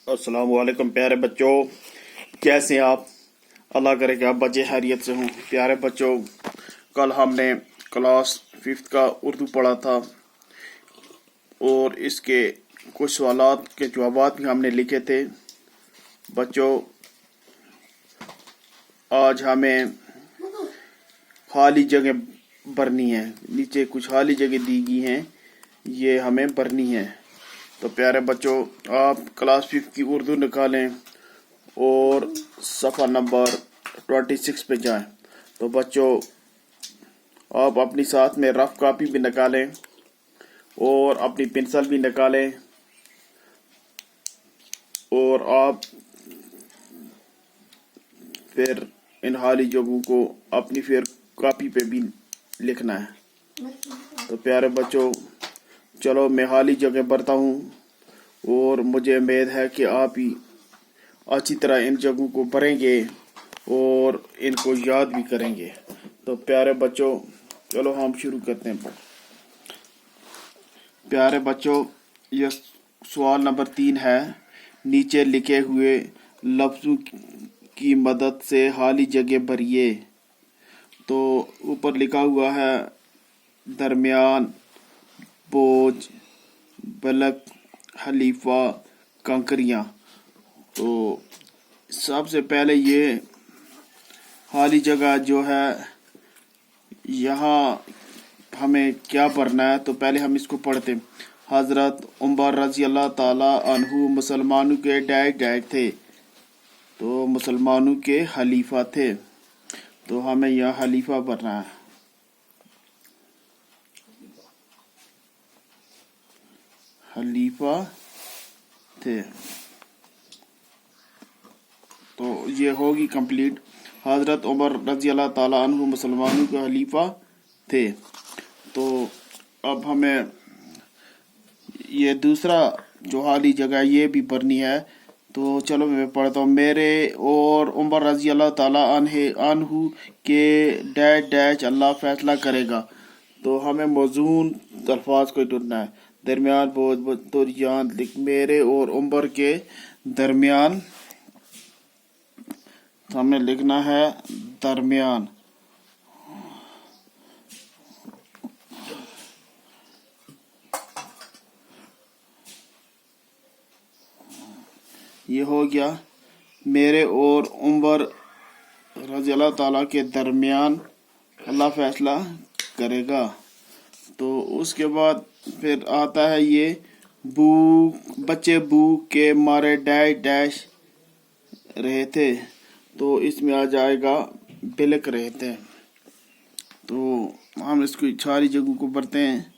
अस्सलाम वालेकुम प्यारे बच्चों, कैसे हैं आप। अल्लाह करे कि आप बच्चे खैरियत से हों। प्यारे बच्चों, कल हमने क्लास 5 का उर्दू पढ़ा था और इसके कुछ सवालात के जवाब भी हमने लिखे थे। बच्चों, आज हमें खाली जगह भरनी है। नीचे कुछ खाली जगह दी गई हैं, ये हमें भरनी है। तो प्यारे बच्चों, आप क्लास 5 की उर्दू निकालें और सफ़ा नंबर 26 पे जाएं। तो बच्चों, आप अपनी साथ में रफ कॉपी भी निकालें और अपनी पेंसिल भी निकालें और आप फिर इन खाली जगहों को अपनी फिर कॉपी पे भी लिखना है। तो प्यारे बच्चों, चलो मैं खाली जगह भरता हूँ और मुझे उम्मीद है कि आप ही अच्छी तरह इन जगहों को भरेंगे और इनको याद भी करेंगे। तो प्यारे बच्चों, चलो हम शुरू करते हैं। प्यारे बच्चों, यह सवाल नंबर 3 है। नीचे लिखे हुए लफ्ज़ों की मदद से खाली जगह भरिए। तो ऊपर लिखा हुआ है दरमियान, बोझ, बलक, खलीफा, कंकरियाँ। तो सबसे पहले ये खाली जगह जो है, यहाँ हमें क्या भरना है। तो पहले हम इसको पढ़ते हैं। हज़रत उमर रज़ी अल्लाह ताला अन्हु मुसलमानों के डैड थे, तो मुसलमानों के खलीफा थे। तो हमें यहाँ खलीफा भरना है। खलीफा थे, तो ये होगी कंप्लीट। हज़रत उमर रज़ी अल्लाह ताला अन्हु मुसलमानों के खलीफा थे। तो अब हमें ये दूसरा जो खाली जगह ये भी भरनी है। तो चलो मैं पढ़ता हूँ। मेरे और उमर रज़ी अल्लाह ताला अन्हु के डैश अल्लाह फैसला करेगा। तो हमें मौजून अल्फाज को ढूंढना है। दरमियान, बोझ, तो यहाँ मेरे और उमर के दरमियान, तो हमें लिखना है दरमियान। ये हो गया मेरे और उमर रज़ी अल्लाह ताला के दरमियान अल्लाह फैसला करेगा। तो उसके बाद फिर आता है ये बच्चे भूख के मारे डैश रहे थे। तो इसमें आ जाएगा बिलक रहे थे। तो हम इसको सारी जगहों को भरते हैं।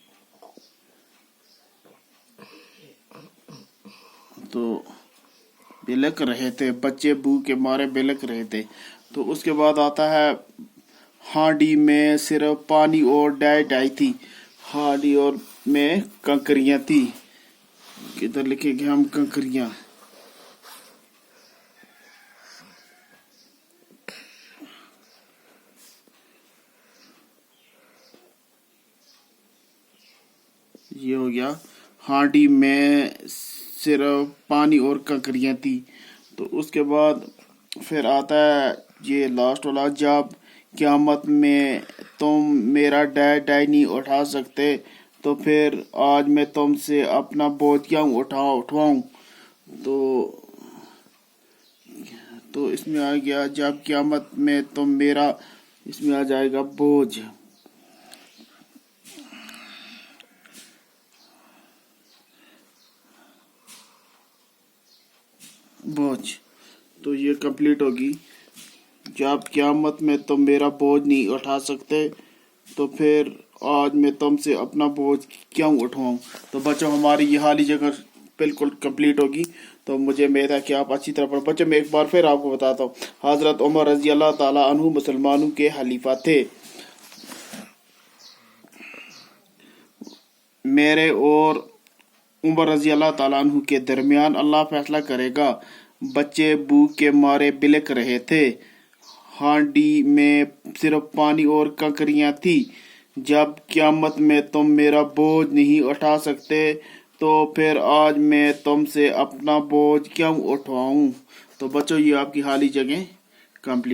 तो बिलक रहे थे, बच्चे भूख के मारे बिलक रहे थे। तो उसके बाद आता है हांडी में सिर्फ पानी और डाई थी। हांडी और में कंकरियां थी। किधर लिखेंगे हम कंकरियां। ये हो गया हांडी में सिर्फ पानी और कंकरियां थी। तो उसके बाद फिर आता है ये लास्ट वाला, जब क़यामत में तुम मेरा डाई नहीं उठा सकते, तो फिर आज मैं तुमसे अपना बोझ क्यों उठवाऊं। तो इसमें आ गया जब क़यामत में तुम मेरा, इसमें आ जाएगा बोझ। तो ये कंप्लीट होगी। जब क़यामत में तुम मेरा बोझ नहीं उठा सकते, तो फिर आज मैं तुमसे अपना बोझ क्यों उठवाऊं। तो बच्चों, हमारी ये खाली जगह बिल्कुल कंप्लीट होगी। तो मुझे उम्मीद है कि आप अच्छी तरह पढ़। बच्चों, मैं एक बार फिर आपको बताता हूँ। हज़रत उमर रज़ी अल्लाह ताला अन्हु मुसलमानों के खलीफा थे। मेरे और उमर रज़ी अल्लाह ताला अन्हु के दरमियान अल्लाह फैसला करेगा। बच्चे भूख के मारे बिलक रहे थे। हांडी में सिर्फ पानी और कंकरियां थी। जब क़यामत में तुम मेरा बोझ नहीं उठा सकते, تو پھر آج میں تم سے اپنا بوجھ کیوں اٹھواؤں. تو بچوں یہ آپ کی حالی جگہیں کمپلیٹ